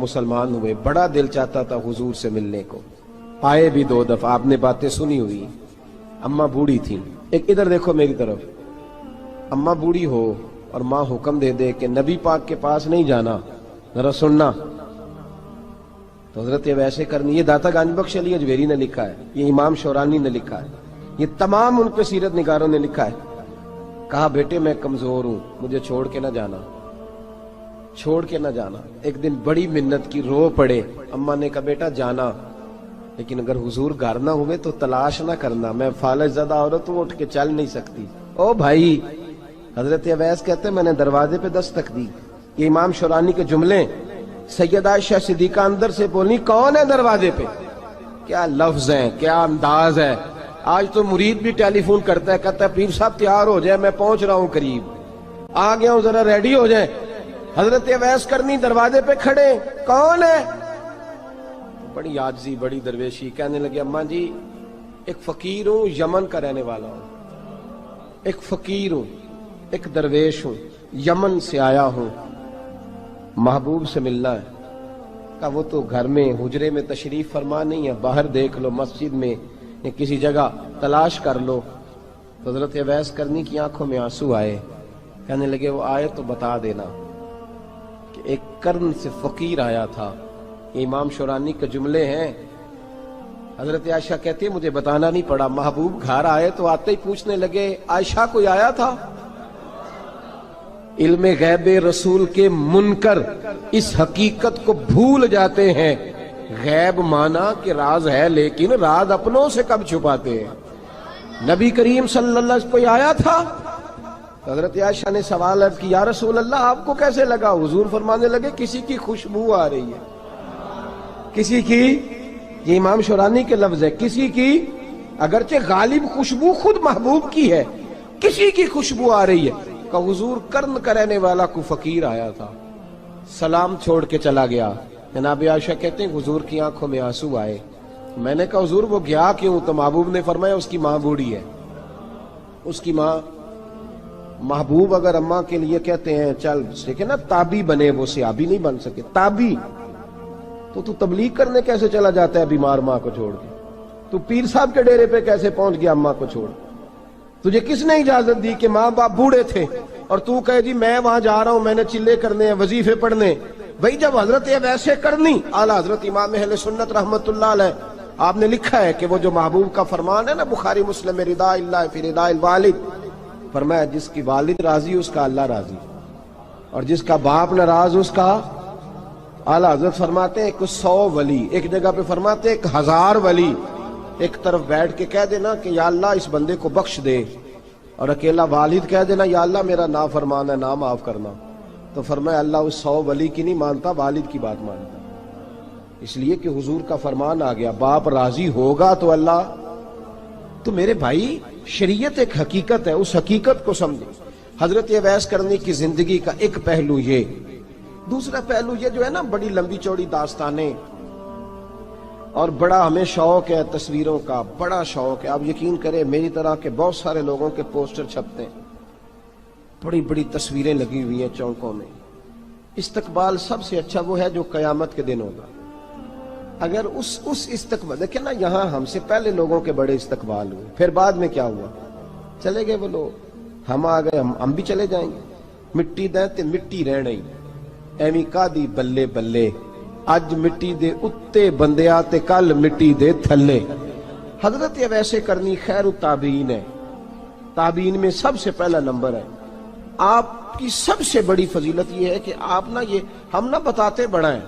مسلمان ہوئے بڑا دل چاہتا تھا حضور سے ملنے کو، آئے بھی 2 دفعہ، آپ نے باتیں سنی ہوئی، اماں بوڑھی تھی۔ ایک ادھر دیکھو میری طرف، اماں بوڑھی ہو اور ماں حکم دے دے کہ نبی پاک کے پاس نہیں جانا، ذرا سننا، تو حضرت ویسے کرنی۔ یہ داتا گنج بخش علی اجویری نے لکھا ہے، یہ امام شورانی نے لکھا ہے، یہ تمام ان پہ سیرت نگاروں نے لکھا ہے۔ کہا بیٹے میں کمزور ہوں، مجھے چھوڑ کے نہ جانا، چھوڑ کے نہ جانا۔ ایک دن بڑی منت کی، رو پڑے۔ اماں نے کہا بیٹا جانا، لیکن اگر حضور گھر نہ ہوئے تو تلاش نہ کرنا، میں فالج زدہ عورت ہوں، اٹھ کے چل نہیں سکتی۔ او بھائی، حضرت اویس کہتے ہیں میں نے دروازے پہ دستک دی۔ یہ امام شورانی کے جملے، سیدہ عائشہ صدیقہ اندر سے بولنی کون ہے دروازے پہ؟ کیا لفظ ہیں، کیا انداز ہے۔ آج تو مرید بھی ٹیلی فون کرتا ہے، کہتا ہے پیر صاحب تیار ہو جائے، میں پہنچ رہا ہوں، قریب آ گیا ہوں، ذرا ریڈی ہو جائیں۔ حضرت اویس کرنی دروازے پہ کھڑے، کون ہے؟ بڑی عاجزی، بڑی درویشی، کہنے لگے اماں جی ایک فقیر ہوں، یمن کا رہنے والا ہوں، ایک فقیر ہوں، ایک درویش ہوں، یمن سے آیا ہوں، محبوب سے ملنا ہے۔ کہا وہ تو گھر میں حجرے میں تشریف فرما نہیں ہے، باہر دیکھ لو، مسجد میں یا کسی جگہ تلاش کر لو۔ تو حضرت اویس کرنی کی آنکھوں میں آنسو آئے، کہنے لگے وہ آئے تو بتا دینا کہ ایک قرن سے فقیر آیا تھا۔ یہ امام شورانی کے جملے ہیں۔ حضرت عائشہ کہتی ہے مجھے بتانا نہیں پڑا، محبوب گھر آئے تو آتے ہی پوچھنے لگے عائشہ کوئی آیا تھا؟ علم غیب رسول کے منکر اس حقیقت کو بھول جاتے ہیں، غیب مانا کہ راز ہے لیکن راز اپنوں سے کب چھپاتے ہیں۔ نبی کریم صلی اللہ علیہ وسلم کوئی آیا تھا؟ حضرت عائشہ نے سوال عرض کی یا رسول اللہ آپ کو کیسے لگا؟ حضور فرمانے لگے کسی کی خوشبو آ رہی ہے، کسی کی، یہ امام شورانی کے لفظ ہے، کسی کی، اگرچہ غالب خوشبو خود محبوب کی ہے، کسی کی خوشبو آ رہی ہے۔ کہ حضور قرن کا رہنے والا کو فقیر آیا تھا، سلام چھوڑ کے چلا گیا۔ جناب عائشہ کہتے ہیں حضور کی آنکھوں میں آنسو آئے۔ میں نے کہا حضور وہ گیا کیوں؟ تو محبوب نے فرمایا اس کی ماں بوڑھی ہے، اس کی ماں۔ محبوب اگر اماں کے لیے کہتے ہیں چل دیکھیں نا تابی بنے، وہ صحابی نہیں بن سکے، تابی، تو تبلیغ کرنے کیسے چلا جاتا ہے بیمار ماں کو چھوڑ کے؟ تو پیر صاحب کے ڈیرے پہ کیسے پہنچ گیا اماں کو چھوڑ؟ تجھے کس نے اجازت دی کہ ماں باپ بوڑھے تھے اور تو کہے جی میں وہاں جا رہا ہوں، میں نے چلے کرنے ہیں، وظیفے پڑھنے؟ بھئی جب حضرت ویسے کرنی، اعلیٰ حضرت امام اہل سنت رحمت اللہ علیہ، آپ نے لکھا ہے کہ وہ جو محبوب کا فرمان ہے نا بخاری مسلم میں، رضا اللہ فی رضا الوالد، فرمایا جس کی والد راضی اس کا اللہ راضی، اور جس کا باپ ناراض اس کا، اعلیٰ حضرت فرماتے ہیں 100 ولی، ایک جگہ پہ فرماتے ہیں 1000 ولی ایک طرف بیٹھ کے کہہ دینا کہ یا اللہ اس بندے کو بخش دے، اور اکیلا والد کہہ دینا یا اللہ میرا نافرمان ہے، نہ معاف کرنا، تو فرمایا اللہ اس 100 ولی کی نہیں مانتا، والد کی بات مانتا، اس لیے کہ حضور کا فرمان آ گیا باپ راضی ہوگا تو اللہ۔ تو میرے بھائی شریعت ایک حقیقت ہے، اس حقیقت کو سمجھیں۔ حضرت اویس کرنی کی زندگی کا ایک پہلو یہ، دوسرا پہلو یہ جو ہے نا بڑی لمبی چوڑی داستانیں، اور بڑا ہمیں شوق ہے تصویروں کا، بڑا شوق ہے۔ آپ یقین کریں میری طرح کے بہت سارے لوگوں کے پوسٹر چھپتے ہیں، بڑی بڑی تصویریں لگی ہوئی ہیں چوکوں میں۔ استقبال سب سے اچھا وہ ہے جو قیامت کے دن ہوگا۔ اگر اس استقبال دیکھیں نا، یہاں ہم سے پہلے لوگوں کے بڑے استقبال ہوئے، پھر بعد میں کیا ہوا؟ چلے گئے وہ لوگ، ہم آ گئے، ہم بھی چلے جائیں گے۔ مٹی دیں تے مٹی رہنا ہی، ایویں کا دی بلے بلے، اج مٹی دے اتے بندیا تے کل مٹی دے تھلے۔ حضرت ویسے کرنی خیر التابعین ہے، تابعین میں سب سے پہلا نمبر ہے۔ آپ کی سب سے بڑی فضیلت یہ ہے کہ آپ نا، یہ ہم نہ بتاتے بڑا ہیں،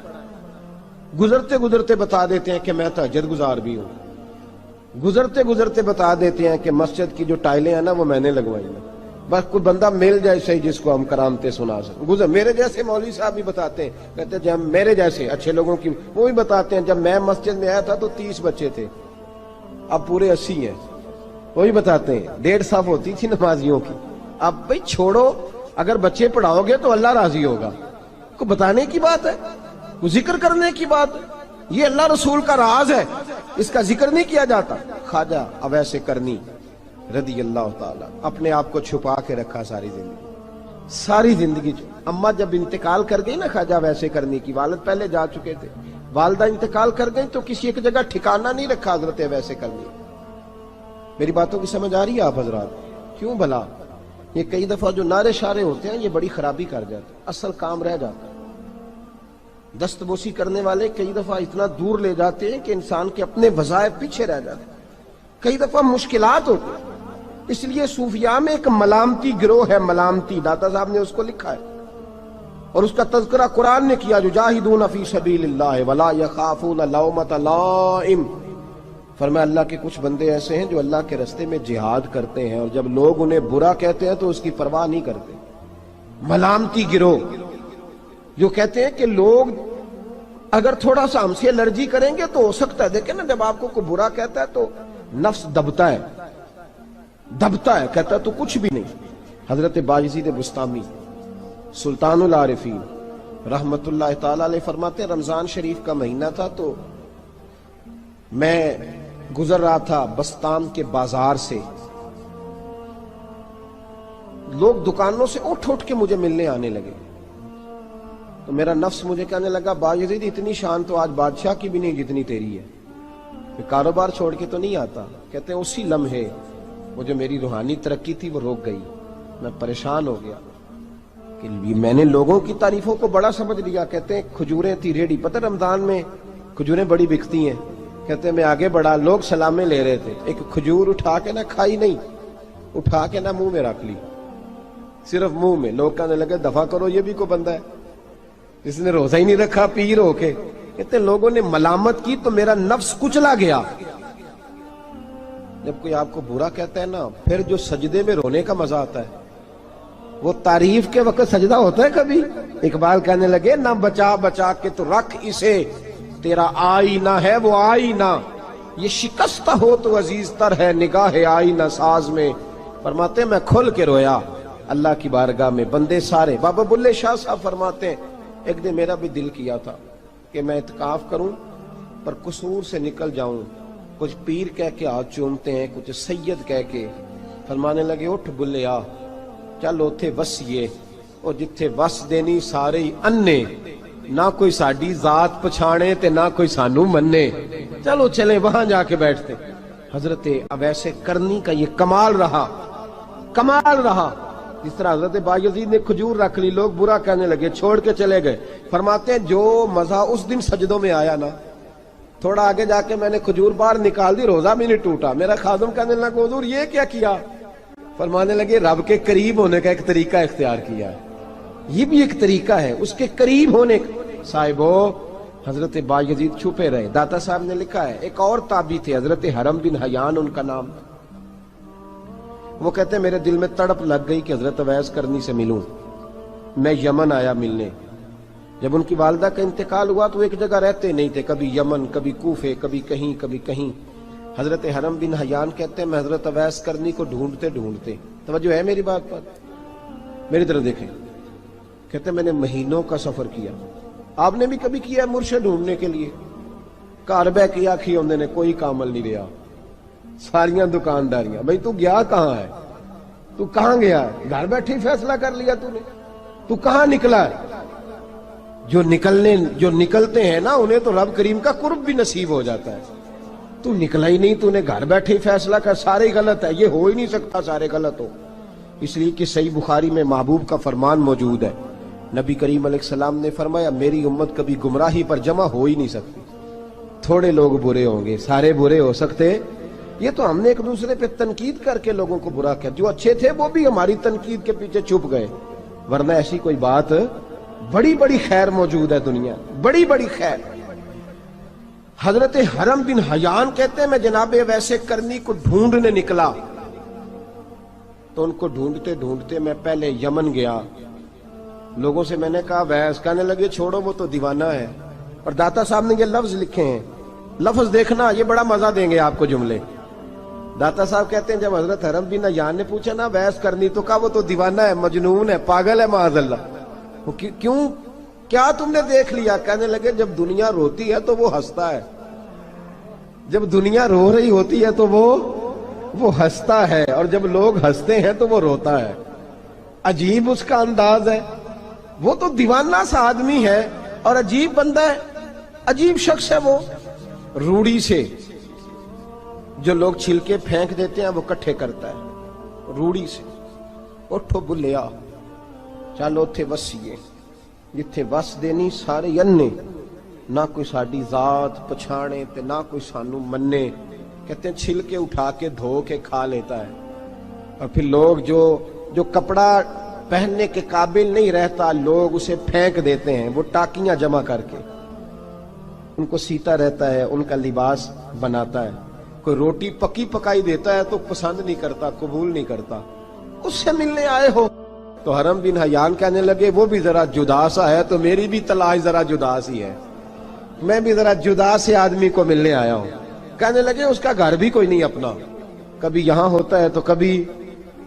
گزرتے گزرتے بتا دیتے ہیں کہ میں تہجد گزار بھی ہوں، گزرتے گزرتے بتا دیتے ہیں کہ مسجد کی جو ٹائلیں ہیں نا وہ میں نے لگوائی ہیں، بس کوئی بندہ مل جائے صحیح جس کو ہم کرامتیں سنا سکیں۔ میرے جیسے مولوی صاحب بھی بتاتے ہیں، کہتے ہیں جب میرے جیسے اچھے لوگوں کی، وہ بھی بتاتے ہیں جب میں مسجد میں آیا تھا تو 30 بچے تھے، اب پورے 80 ہیں، وہی بتاتے ہیں 1.5 صف ہوتی تھی نمازیوں کی، اب بھئی چھوڑو، اگر بچے پڑھاؤ گے تو اللہ راضی ہوگا، کو بتانے کی بات ہے، کو ذکر کرنے کی بات ہے، یہ اللہ رسول کا راز ہے، اس کا ذکر نہیں کیا جاتا۔ خواجہ اویس کرنی رضی اللہ تعالیٰ اپنے آپ کو چھپا کے رکھا ساری زندگی، ساری زندگی اماں جب انتقال کر گئی نا خواجہ ویسے کرنی کی، والد پہلے جا چکے تھے، والدہ انتقال کر گئی تو کسی ایک جگہ ٹھکانہ نہیں رکھا حضرت ویسے کرنی۔ میری باتوں کی سمجھ آ رہی ہے آپ حضرات؟ کیوں بھلا یہ کئی دفعہ جو نعرے شارے ہوتے ہیں یہ بڑی خرابی کر جاتے ہیں، اصل کام رہ جاتا ہے۔ دست بوسی کرنے والے کئی دفعہ اتنا دور لے جاتے ہیں کہ انسان کے اپنے وظائف پیچھے رہ جاتے ہیں، کئی دفعہ مشکلات ہوتی ہیں۔ اس لیے صوفیاء میں ایک ملامتی گروہ ہے، ملامتی، داتا صاحب نے اس کو لکھا ہے اور اس کا تذکرہ قرآن نے کیا، یجاہدون فی سبیل اللہ ولا یخافون لومۃ لائم۔ فرمایا اللہ کے کچھ بندے ایسے ہیں جو اللہ کے راستے میں جہاد کرتے ہیں اور جب لوگ انہیں برا کہتے ہیں تو اس کی پرواہ نہیں کرتے۔ ملامتی گروہ جو کہتے ہیں کہ لوگ اگر تھوڑا سا ہم سے الرجی کریں گے تو ہو سکتا ہے، دیکھیں نا جب آپ کو کوئی برا کہتا ہے تو نفس دبتا ہے، کہتا ہے تو کچھ بھی نہیں۔ حضرت بایزید بسطامی سلطان العارفین رحمت اللہ تعالی علیہ فرماتے ہیں رمضان شریف کا مہینہ تھا تو میں گزر رہا تھا بستان کے بازار سے، لوگ دکانوں سے اٹھ کے مجھے ملنے آنے لگے تو میرا نفس مجھے کہنے لگا بایزید اتنی شان تو آج بادشاہ کی بھی نہیں جتنی تیری ہے، میں کاروبار چھوڑ کے تو نہیں آتا۔ کہتے ہیں اسی لمحے وہ جو میری روحانی ترقی تھی وہ روک گئی، میں پریشان ہو گیا کہ میں نے لوگوں کی تعریفوں کو بڑا سمجھ لیا۔ کہتے ہیں کھجوریں تھی ریڈی، پتہ رمضان میں کھجوریں بڑی بکتی ہیں، کہتے ہیں میں آگے بڑھا، لوگ سلامیں لے رہے تھے، ایک کھجور اٹھا کے نہ کھائی نہیں، اٹھا کے نہ منہ میں رکھ لی، صرف منہ میں۔ لوگ کہنے لگے دفع کرو یہ بھی کوئی بندہ ہے جس نے روزہ ہی نہیں رکھا پیر ہو کے۔ کہتے ہیں لوگوں نے ملامت کی تو میرا نفس کچلا گیا۔ جب کوئی آپ کو برا کہتا ہے نا پھر جو سجدے میں رونے کا مزہ آتا ہے وہ تعریف کے وقت سجدہ ہوتا ہے کبھی؟ اقبال کہنے لگے نہ بچا بچا کے تو رکھ اسے، تیرا آئینہ ہے وہ آئینہ، یہ شکستہ ہو تو عزیز تر ہے نگاہ آئینہ ساز میں۔ فرماتے ہیں میں کھل کے رویا اللہ کی بارگاہ میں، بندے سارے۔ بابا بلے شاہ صاحب فرماتے ہیں ایک دن میرا بھی دل کیا تھا کہ میں اعتکاف کروں پر قصور سے نکل جاؤں، کچھ پیر کہہ کے ہاتھ چومتے ہیں، کچھ سید کہہ کے۔ فرمانے لگے اٹھ بلیا چل اوتھے وسیے، اور جتھے وس دینی سارے ہی انے، نہ کوئی ساڈی ذات پچھانے تے نہ کوئی سانو مننے، چلو چلے وہاں جا کے بیٹھتے۔ حضرت اویس کرنی کا یہ کمال رہا، جس طرح حضرت بایزید نے کھجور رکھ لی، لوگ برا کہنے لگے، چھوڑ کے چلے گئے۔ فرماتے ہیں جو مزہ اس دن سجدوں میں آیا نا، تھوڑا آگے جا کے میں نے کھجور باہر نکال دی، روزہ بھی نہیں ٹوٹا۔ میرا خادم کہنے لگا حضور یہ کیا کیا؟ فرمانے لگے رب کے قریب ہونے کا ایک طریقہ اختیار کیا ہے، یہ بھی ایک طریقہ ہے اس کے قریب ہونے کا۔ صاحبو حضرت بایزید چھپے رہے۔ داتا صاحب نے لکھا ہے ایک اور تابعی تھے حضرت حرم بن حیان ان کا نام، وہ کہتے ہیں میرے دل میں تڑپ لگ گئی کہ حضرت اویس کرنی سے ملوں۔ میں یمن آیا ملنے، جب ان کی والدہ کا انتقال ہوا تو ایک جگہ رہتے نہیں تھے، کبھی یمن، کبھی کوفے، کبھی کہیں۔ حضرت حرم بن حیان کہتے ہیں میں حضرت اویس کرنی کو ڈھونڈتے، توجہ ہے میری بات پر، میری طرف دیکھیں، کہتے ہیں میں نے مہینوں کا سفر کیا۔ آپ نے بھی کبھی کیا ہے مرشد ڈھونڈنے کے لیے؟ گھر بہ کے آکھی ہوندے نے کوئی کامل نہیں رہا، ساریاں دکانداریاں، بھئی تو گیا کہاں ہے؟ تو کہاں گیا ہے؟ گھر بیٹھے ہی فیصلہ کر لیا تو نے، تو کہاں نکلا ہے؟ جو نکلتے ہیں نا انہیں تو رب کریم کا قرب بھی نصیب ہو جاتا ہے۔ تو نکلا ہی نہیں، تو نے گھر بیٹھے ہی فیصلہ کر سارے غلط ہے، یہ ہو ہی نہیں سکتا سارے غلط ہو۔ اس لیے کہ صحیح بخاری میں محبوب کا فرمان موجود ہے، نبی کریم علیہ السلام نے فرمایا میری امت کبھی گمراہی پر جمع ہو ہی نہیں سکتی، تھوڑے لوگ برے ہوں گے، سارے برے ہو سکتے۔ یہ تو ہم نے ایک دوسرے پہ تنقید کر کے لوگوں کو برا کیا، جو اچھے تھے وہ بھی ہماری تنقید کے پیچھے چھپ گئے، ورنہ ایسی کوئی بات، بڑی خیر موجود ہے دنیا، بڑی خیر۔ حضرت حرم بن حیان کہتے ہیں میں جناب ویسے کرنی کو ڈھونڈنے نکلا تو ان کو ڈھونڈتے میں پہلے یمن گیا، لوگوں سے میں نے کہا ویس، کہنے لگے چھوڑو وہ تو دیوانہ ہے۔ اور داتا صاحب نے یہ لفظ لکھے ہیں، لفظ دیکھنا یہ بڑا مزہ دیں گے آپ کو جملے۔ داتا صاحب کہتے ہیں جب حضرت حرم بن حیان نے پوچھا نا ویس کرنی، تو کہا وہ تو دیوانہ ہے، مجنون ہے، پاگل ہے معاذ اللہ۔ کیوں؟ کیا تم نے دیکھ لیا؟ کہنے لگے جب دنیا روتی ہے تو وہ ہنستا ہے، جب دنیا رو رہی ہوتی ہے تو وہ ہنستا ہے، اور جب لوگ ہنستے ہیں تو وہ روتا ہے۔ عجیب اس کا انداز ہے، وہ تو دیوانہ سا آدمی ہے اور عجیب بندہ ہے، عجیب شخص ہے وہ۔ روڑی سے جو لوگ چھلکے پھینک دیتے ہیں وہ کٹھے کرتا ہے، روڑی سے۔ اٹھو بلیا چلو اتھے وسیے جتھے وس دینی سارے ینے، نہ کوئی ساڈی ذات پچھانے تے نہ کوئی سانو منے۔ کہتے ہیں چھلکے اٹھا کے دھو کے کھا لیتا ہے، اور پھر لوگ جو کپڑا پہننے کے قابل نہیں رہتا لوگ اسے پھینک دیتے ہیں، وہ ٹاکیاں جمع کر کے ان کو سیتا رہتا ہے، ان کا لباس بناتا ہے۔ کوئی روٹی پکی پکائی دیتا ہے تو پسند نہیں کرتا، قبول نہیں کرتا، اس سے ملنے آئے ہو۔ تو حرم بن حیان کہنے لگے وہ بھی ذرا جدا سا ہے تو میری بھی تلاش ذرا جدا سی ہے، میں بھی ذرا جدا سے آدمی کو ملنے آیا ہوں۔ کہنے لگے اس کا گھر بھی کوئی نہیں اپنا، کبھی یہاں ہوتا ہے تو کبھی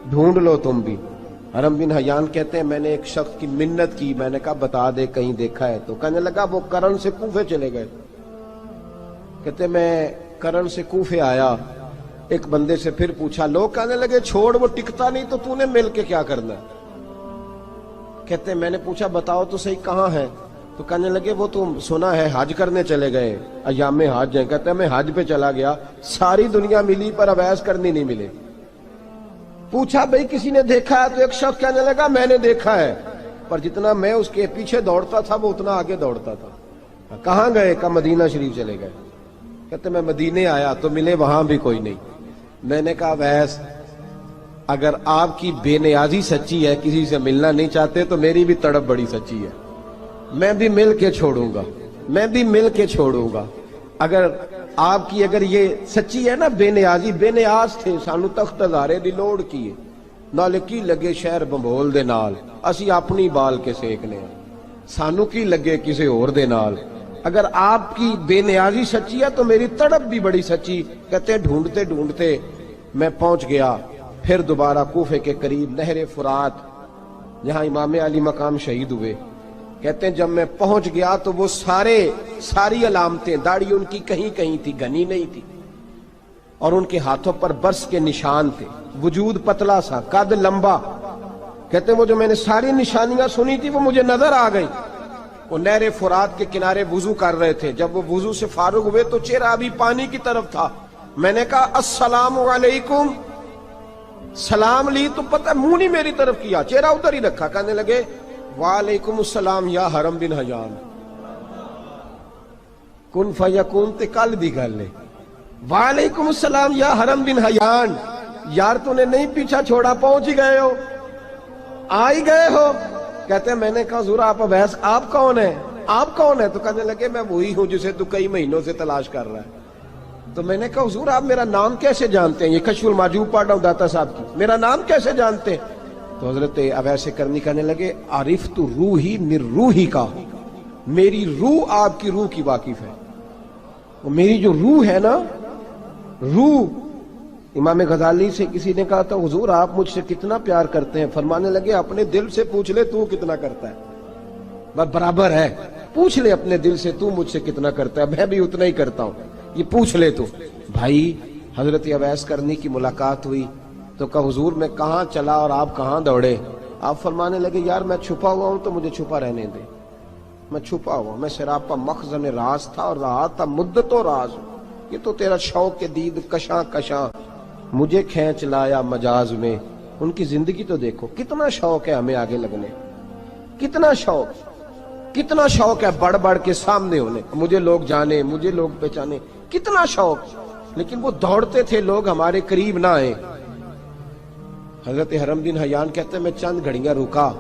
ڈھونڈ لو تم بھی۔ حرم بن حیان کہتے ہیں میں نے ایک شخص کی منت کی، میں نے کہا بتا دے کہیں دیکھا ہے تو۔ کہنے لگا وہ کرن سے کوفے چلے گئے۔ کہتے میں کرن سے کوفے آیا، ایک بندے سے پھر پوچھا، لوگ کہنے لگے چھوڑ وہ ٹکتا نہیں تو تو نے مل کے کیا کرنا ہے۔ کہتے میں نے پوچھا بتاؤ تو صحیح کہاں ہے، تو کہنے لگے وہ تو سنا ہے حج کرنے چلے گئے، ایام حج ہیں۔ کہتے میں حج پہ چلا گیا، ساری دنیا ملی پر اویس کرنی نہیں ملے۔ پوچھا بھئی کسی نے دیکھا ہے تو ایک شخص کہنے لگا میں نے دیکھا ہے، پر جتنا میں اس کے پیچھے دوڑتا تھا وہ اتنا آگے دوڑتا تھا۔ کہاں گئے؟ کہ مدینہ شریف چلے گئے۔ کہتے میں مدینے آیا تو ملے وہاں بھی کوئی نہیں۔ میں نے کہا ویس اگر آپ کی بے نیازی سچی ہے، کسی سے ملنا نہیں چاہتے، تو میری بھی تڑپ بڑی سچی ہے، میں بھی مل کے چھوڑوں گا، میں بھی مل کے چھوڑوں گا۔ اگر آپ کی اگر یہ سچی ہے نا بے نیازی، بے نیاز تھے، سانو تخت ہزارے دی لوڑ کیے، نالے کی لگے شہر بمبول دے نال، اسی اپنی بال کے سیکنے ہیں، سانو کی لگے کسی اور دے نال۔ اگر آپ کی بے نیازی سچی ہے تو میری تڑپ بھی بڑی سچی۔ کہتے ڈھونڈتے ڈھونڈتے میں پہنچ گیا، پھر دوبارہ کوفے کے قریب نہر فرات جہاں امام علی مقام شہید ہوئے۔ کہتے ہیں جب میں پہنچ گیا تو وہ ساری علامتیں، داڑھی ان کی کہیں کہیں تھی، گھنی نہیں تھی، اور ان کے ہاتھوں پر برس کے نشان تھے، وجود پتلا سا، قد لمبا۔ کہتے ہیں وہ جو میں نے ساری نشانیاں سنی تھی وہ مجھے نظر آ گئی۔ وہ نہر فرات کے کنارے وضو کر رہے تھے، جب وہ وضو سے فارغ ہوئے تو چہرہ ابھی پانی کی طرف تھا۔ میں نے کہا السلام علیکم، سلام لی تو پتہ منہ نہیں میری طرف کیا، چہرہ ادھر ہی رکھا۔ کہنے لگے وعلیکم السلام یا حرم بن حیان، کن فیکون تے کل دی گل ہے۔ وعلیکم السلام یا حرم بن حیان، یار تو نے نہیں پیچھا چھوڑا، پہنچ ہی گئے ہو، آ ہی گئے ہو۔ کہتے ہیں میں نے کہا حضور آپ اویس آپ کون ہیں، آپ کون ہیں؟ تو کہنے لگے میں وہی ہوں جسے تو کئی مہینوں سے تلاش کر رہا ہے۔ تو میں نے کہا حضور آپ میرا نام کیسے جانتے ہیں؟ یہ کشف المحجوب پڑھ رہا ہوں داتا صاحب کی، میرا نام کیسے جانتے ہیں؟ تو حضرت اویس کرنی کہنے لگے عرفت روحی من روحی کا، میری روح آپ کی روح کی واقف ہے۔ وہ میری جو روح ہے نا، روح، امام غزالی سے کسی نے کہا تھا حضور آپ مجھ سے کتنا پیار کرتے ہیں؟ فرمانے لگے اپنے دل سے پوچھ لے تو کتنا کرتا ہے، برابر ہے، پوچھ لے اپنے دل سے تو مجھ سے کتنا کرتا ہے، میں بھی اتنا ہی کرتا ہوں، یہ پوچھ لے تو۔ بھائی حضرت اویس کرنی کی ملاقات ہوئی تو کہا حضور میں کہاں چلا اور آپ کہاں دوڑے؟ آپ فرمانے لگے یار میں چھپا ہوا ہوں تو مجھے چھپا رہنے دے، میں چھپا ہوا، میں سراپا مخزن راز تھا اور رہا تھا مدت و راز۔ یہ تو تیرا شوق کے دید کشاں کشاں مجھے کھینچ لایا مجاز میں۔ ان کی زندگی تو دیکھو، کتنا شوق ہے ہمیں آگے لگنے، کتنا شوق ہے بڑھ بڑھ کے سامنے ہونے، مجھے لوگ جانے، مجھے لوگ پہچانے، کتنا شوق، لیکن وہ دوڑتے تھے لوگ ہمارے قریب نہ آئے۔ حضرت حرم بن حیان کہتے ہیں میں چند گھڑیاں رکا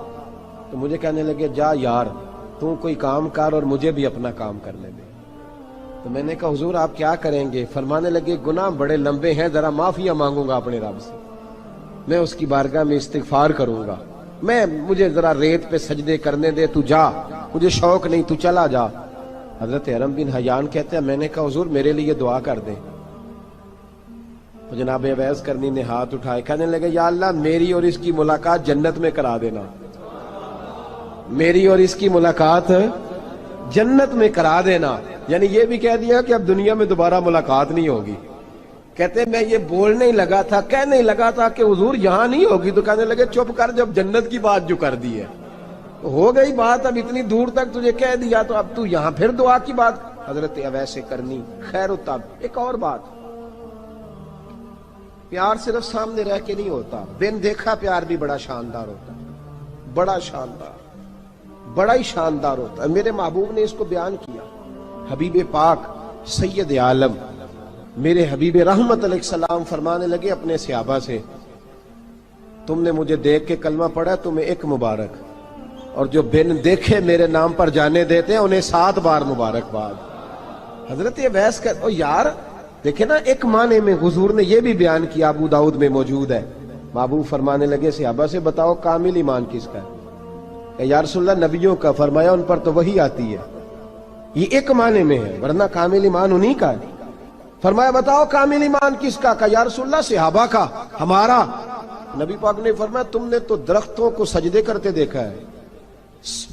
تو مجھے کہنے لگے جا یار تو کوئی کام کر اور مجھے بھی اپنا کام کرنے دے۔ تو میں نے کہا حضور آپ کیا کریں گے؟ فرمانے لگے گناہ بڑے لمبے ہیں، ذرا معافیاں مانگوں گا اپنے رب سے، میں اس کی بارگاہ میں استغفار کروں گا، مجھے ذرا ریت پہ سجدے کرنے دے، تو جا، مجھے شوق نہیں، تو چلا جا۔ حضرت حرم بن حیان کہتے ہیں میں نے کہا حضور میرے لیے دعا کر دیں۔ تو جناب اویس کرنی نے ہاتھ اٹھائے، کہنے لگے یا اللہ میری اور اس کی ملاقات جنت میں کرا دینا، میری اور اس کی ملاقات جنت میں کرا دینا۔ یعنی یہ بھی کہہ دیا کہ اب دنیا میں دوبارہ ملاقات نہیں ہوگی، کہتے میں یہ بولنے ہی لگا تھا، کہنے ہی لگا تھا کہ حضور یہاں نہیں ہوگی، تو کہنے لگے چپ کر، جب جنت کی بات جو کر دی ہے ہو گئی بات، اب اتنی دور تک تجھے کہہ دیا تو اب تو یہاں پھر دعا کی بات۔ حضرت اویس کرنی خیر التاب۔ ایک اور بات، پیار صرف سامنے رہ کے نہیں ہوتا، بن دیکھا پیار بھی بڑا شاندار ہوتا ہے، بڑا شاندار، بڑا ہی شاندار ہوتا ہے۔ میرے محبوب نے اس کو بیان کیا، حبیب پاک سید عالم میرے حبیب رحمت علیہ السلام فرمانے لگے اپنے صحابہ سے، تم نے مجھے دیکھ کے کلمہ پڑھا، تمہیں ایک مبارک، اور جو بن دیکھے میرے نام پر جانے دیتے ہیں انہیں 7 بار مبارکباد۔ حضرت اویس کا او یار دیکھیں نا، ایک معنی میں حضور نے یہ بھی بیان کیا، ابو داؤد میں موجود ہے۔ محبوب فرمانے لگے صحابہ سے، بتاؤ کامل ایمان کس کا ہے؟ کہ یا رسول اللہ نبیوں کا۔ فرمایا ان پر تو وہی آتی ہے، یہ ایک معنی میں ہے، ورنہ کامل ایمان انہی کا ہے۔ فرمایا بتاؤ کامل ایمان کس کا؟ کہ یا رسول اللہ صحابہ کا، ہمارا۔ نبی پاک نے فرمایا تم نے تو درختوں کو سجدے کرتے دیکھا ہے،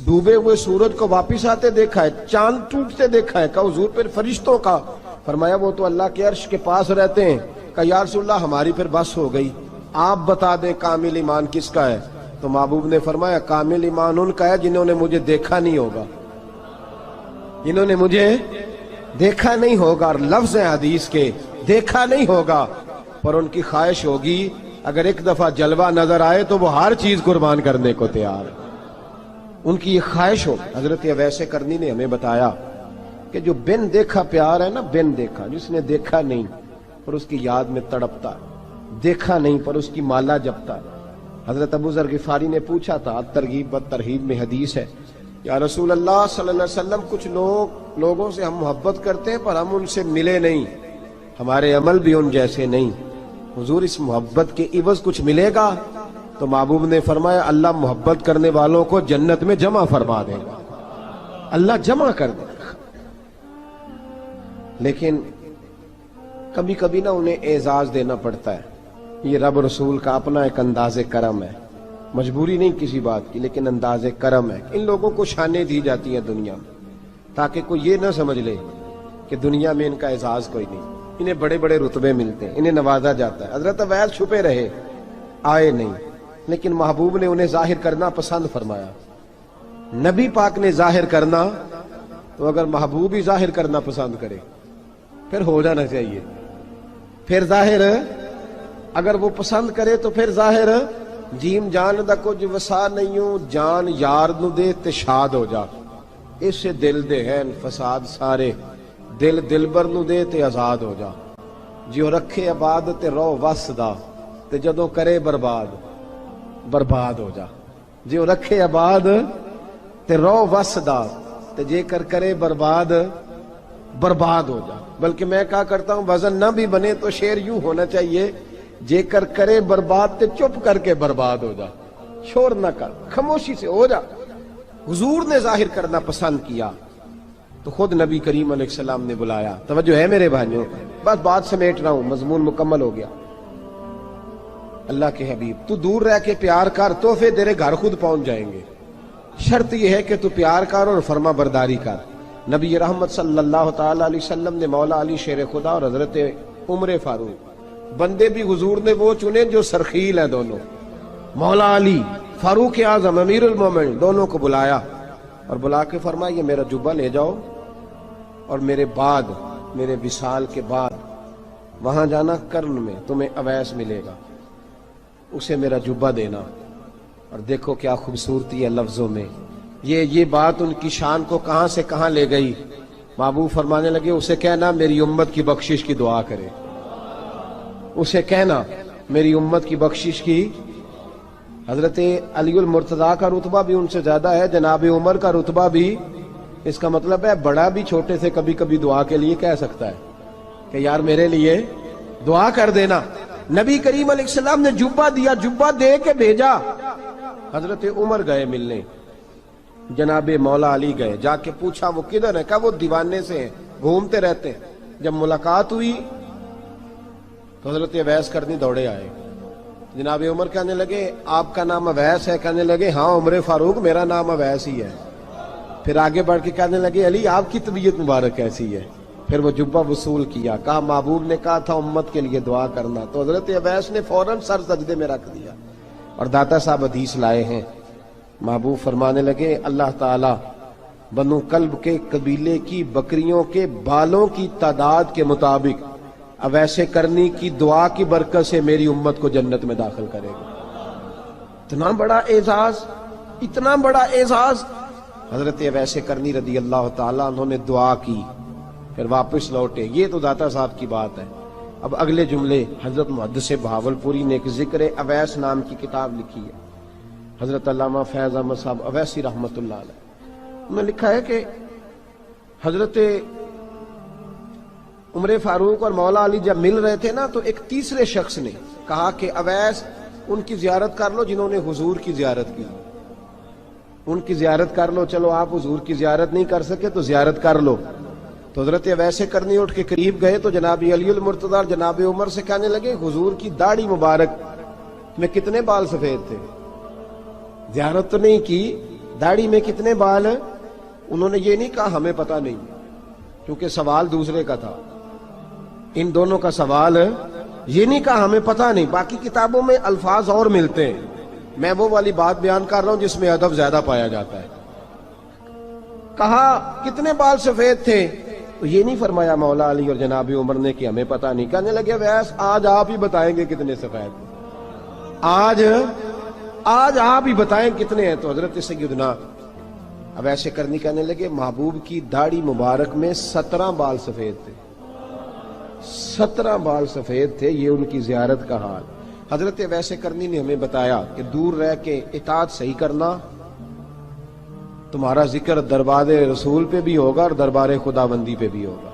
ڈوبے ہوئے سورج کو واپس آتے دیکھا ہے، چاند ٹوٹتے دیکھا ہے۔ کہ حضور پھر فرشتوں کا؟ فرمایا وہ تو اللہ کے عرش کے پاس رہتے ہیں۔ کہ یا رسول اللہ ہماری پھر بس ہو گئی، آپ بتا دیں کامل ایمان کس کا ہے؟ تو محبوب نے فرمایا کامل ایمان ان کا ہے جنہوں نے مجھے دیکھا نہیں ہوگا، جنہوں نے مجھے دیکھا نہیں ہوگا، اور لفظ ہیں حدیث کے، دیکھا نہیں ہوگا پر ان کی خواہش ہوگی اگر ایک دفعہ جلوہ نظر آئے تو وہ ہر چیز قربان کرنے کو تیار ہے، ان کی یہ خواہش ہو۔ حضرت اویس کرنی نے ہمیں بتایا کہ جو بن دیکھا پیار ہے نا، بن دیکھا، جس نے دیکھا نہیں پر اس کی یاد میں تڑپتا ہے، دیکھا نہیں پر اس کی مالا جپتا ہے۔ حضرت ابو ذر غفاری نے پوچھا تھا، ترغیب و ترہیب میں حدیث ہے، یا رسول اللہ صلی اللہ علیہ وسلم کچھ لوگوں سے ہم محبت کرتے ہیں پر ہم ان سے ملے نہیں، ہمارے عمل بھی ان جیسے نہیں، حضور اس محبت کے عوض کچھ ملے گا؟ تو محبوب نے فرمایا اللہ محبت کرنے والوں کو جنت میں جمع فرما دے گا، اللہ جمع کر دے گا۔ لیکن کبھی کبھی نہ انہیں اعزاز دینا پڑتا ہے، یہ رب رسول کا اپنا ایک انداز کرم ہے، مجبوری نہیں کسی بات کی، لیکن انداز کرم ہے۔ ان لوگوں کو شانیں دی جاتی ہیں دنیا میں تاکہ کوئی یہ نہ سمجھ لے کہ دنیا میں ان کا اعزاز کوئی نہیں، انہیں بڑے بڑے رتبے ملتے ہیں، انہیں نوازا جاتا ہے۔ حضرت اویس چھپے رہے، آئے نہیں، لیکن محبوب نے انہیں ظاہر کرنا پسند فرمایا۔ نبی پاک نے ظاہر کرنا، تو اگر محبوب ہی ظاہر کرنا پسند کرے پھر ہو جانا چاہیے، پھر ظاہر اگر وہ پسند کرے تو پھر ظاہر جیم جان دا کچھ وسا نہیں ہوں، جان یار نو دے تے شاد ہو جا، اس سے دل دے ہیں فساد سارے، دل دلبر نو دے تے آزاد ہو جا، جیو رکھے آباد تے رو وس دا تے جدوں کرے برباد برباد ہو جا، جیو رکھے آباد تے رو وس دا تے جے کر کرے برباد برباد ہو جا۔ بلکہ میں کہا کرتا ہوں وزن نہ بھی بنے تو شعر یوں ہونا چاہیے، جے کر کرے برباد تے چپ کر کے برباد ہو جا، شور نہ کر، خاموشی سے ہو جا۔ حضور نے ظاہر کرنا پسند کیا تو خود نبی کریم علیہ السلام نے بلایا۔ توجہ ہے میرے بھائیوں، بس بات سمیٹ رہا ہوں، مضمون مکمل ہو گیا۔ اللہ کے حبیب تو دور رہ کے پیار کر، تحفے تیرے گھر خود پہنچ جائیں گے، شرط یہ ہے کہ تو پیار کر اور فرما برداری کر۔ نبی رحمت صلی اللہ تعالی علیہ وسلم نے مولا علی شیر خدا اور حضرت عمر فاروق، بندے بھی حضور نے وہ چنے جو سرخیل ہیں دونوں، مولا علی فاروق اعظم امیر المومنین، دونوں کو بلایا اور بلا کے فرمایا یہ میرا جبہ لے جاؤ اور میرے بعد، میرے وصال کے بعد وہاں جانا کرن میں تمہیں اویس ملے گا، اسے میرا جبہ دینا۔ اور دیکھو کیا خوبصورتی ہے لفظوں میں، یہ بات ان کی شان کو کہاں سے کہاں لے گئی۔ محبوب فرمانے لگے اسے کہنا میری امت کی بخشش کی دعا کرے، اسے کہنا میری امت کی بخشش کی۔ حضرت علی المرتضیٰ کا رتبہ بھی ان سے زیادہ ہے، جناب عمر کا رتبہ بھی، اس کا مطلب ہے بڑا بھی چھوٹے سے کبھی کبھی دعا کے لیے کہہ سکتا ہے کہ یار میرے لیے دعا کر دینا۔ نبی کریم علیہ السلام نے جبہ دیا، جبہ دے کے بھیجا۔ حضرت عمر گئے ملنے، جناب مولا علی گئے، جا کے پوچھا وہ کدھر ہے؟ کہا وہ دیوانے سے ہیں، گھومتے رہتے ہیں۔ جب ملاقات ہوئی تو حضرت اویس کرنی دوڑے آئے، جناب عمر کہنے لگے آپ کا نام اویس ہے؟ کہنے لگے ہاں عمر فاروق میرا نام اویس ہی ہے۔ پھر آگے بڑھ کے کہنے لگے علی آپ کی طبیعت مبارک کیسی ہے؟ پھر وہ جبہ وصول کیا، کہا محبوب نے کہا تھا امت کے لیے دعا کرنا، تو حضرت اویس نے فوراً سر سجدے میں رکھ دیا۔ اور داتا صاحب حدیث لائے ہیں، محبوب فرمانے لگے اللہ تعالی بنو کلب کے قبیلے کی بکریوں کے بالوں کی تعداد کے مطابق اویس کرنی کی دعا کی برکت سے میری امت کو جنت میں داخل کرے گا۔ اتنا بڑا اعزاز، اتنا بڑا اعزاز۔ حضرت اویس کرنی رضی اللہ تعالیٰ انہوں نے دعا کی، پھر واپس لوٹے۔ یہ تو داتا صاحب کی بات ہے۔ اب اگلے جملے حضرت محدث بہاولپوری نے ایک ذکر اویس نام کی کتاب لکھی ہے، حضرت علامہ فیض احمد صاحب اویسی رحمۃ اللہ علیہ، انہوں نے لکھا ہے کہ حضرت عمر فاروق اور مولا علی جب مل رہے تھے نا، تو ایک تیسرے شخص نے کہا کہ اویس ان کی زیارت کر لو جنہوں نے حضور کی زیارت کی، ان کی زیارت کر لو، چلو آپ حضور کی زیارت نہیں کر سکے تو زیارت کر لو۔ تو حضرت اویس کرنی اٹھ کے قریب گئے تو جناب علی المرتضی اور جناب عمر سے کہنے لگے حضور کی داڑھی مبارک میں کتنے بال سفید تھے؟ زیارت تو نہیں کی، داڑھی میں کتنے بال ہیں؟ انہوں نے یہ نہیں کہا ہمیں پتہ نہیں، کیونکہ سوال دوسرے کا تھا، ان دونوں کا سوال یہ نہیں کہا ہمیں پتہ نہیں۔ باقی کتابوں میں الفاظ اور ملتے ہیں، میں وہ والی بات بیان کر رہا ہوں جس میں ادب زیادہ پایا جاتا ہے۔ کہا کتنے بال سفید تھے؟ تو یہ نہیں فرمایا مولا علی اور جناب عمر نے کہ ہمیں پتہ نہیں، کہنے لگے ویس آج آپ ہی بتائیں گے کتنے سفید تھے، آج آپ ہی بتائیں کتنے ہیں۔ تو حضرت سیدنا اویس کرنی کہنے لگے محبوب کی داڑھی مبارک میں 17 بال سفید تھے، 17 بال سفید تھے، یہ ان کی زیارت کا حال۔ حضرت اویس کرنی نے ہمیں بتایا کہ دور رہ کے اطاعت صحیح کرنا، تمہارا ذکر دربار رسول پہ بھی ہوگا اور دربار خداوندی پہ بھی ہوگا۔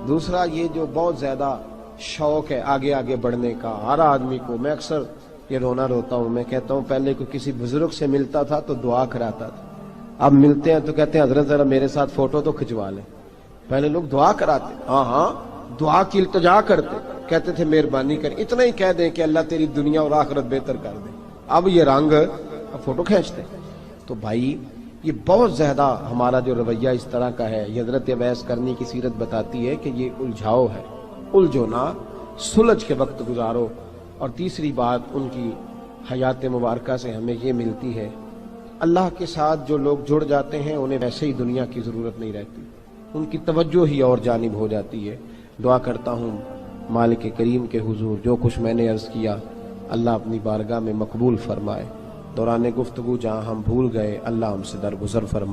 دوسرا یہ جو بہت زیادہ شوق ہے آگے آگے بڑھنے کا ہر آدمی کو، میں اکثر یہ روتا ہوں، میں کہتا ہوں پہلے کوئی کسی بزرگ سے ملتا تھا تو دعا کراتا تھا، اب ملتے ہیں تو کہتے ہیں حضرت ذرا میرے ساتھ فوٹو تو کھنچوا لیں۔ پہلے لوگ دعا کراتے، ہاں دعا کی التجا کرتے، کہتے تھے مہربانی کر، اتنا ہی کہہ دیں کہ اللہ تیری دنیا اور آخرت بہتر کر دے، اب یہ رنگ اب فوٹو کھینچتے۔ تو بھائی یہ بہت زیادہ ہمارا جو رویہ اس طرح کا ہے، یہ حضرت اویس کرنی کی سیرت بتاتی ہے کہ یہ الجھاؤ ہے، الجھو نہ، سلجھ کے وقت گزارو۔ اور تیسری بات ان کی حیات مبارکہ سے ہمیں یہ ملتی ہے، اللہ کے ساتھ جو لوگ جڑ جاتے ہیں انہیں ویسے ہی دنیا کی ضرورت نہیں رہتی، ان کی توجہ ہی اور جانب ہو جاتی ہے۔ دعا کرتا ہوں مالک کریم کے حضور جو کچھ میں نے عرض کیا اللہ اپنی بارگاہ میں مقبول فرمائے، دوران گفتگو جہاں ہم بھول گئے اللہ ہم سے درگزر فرمائے۔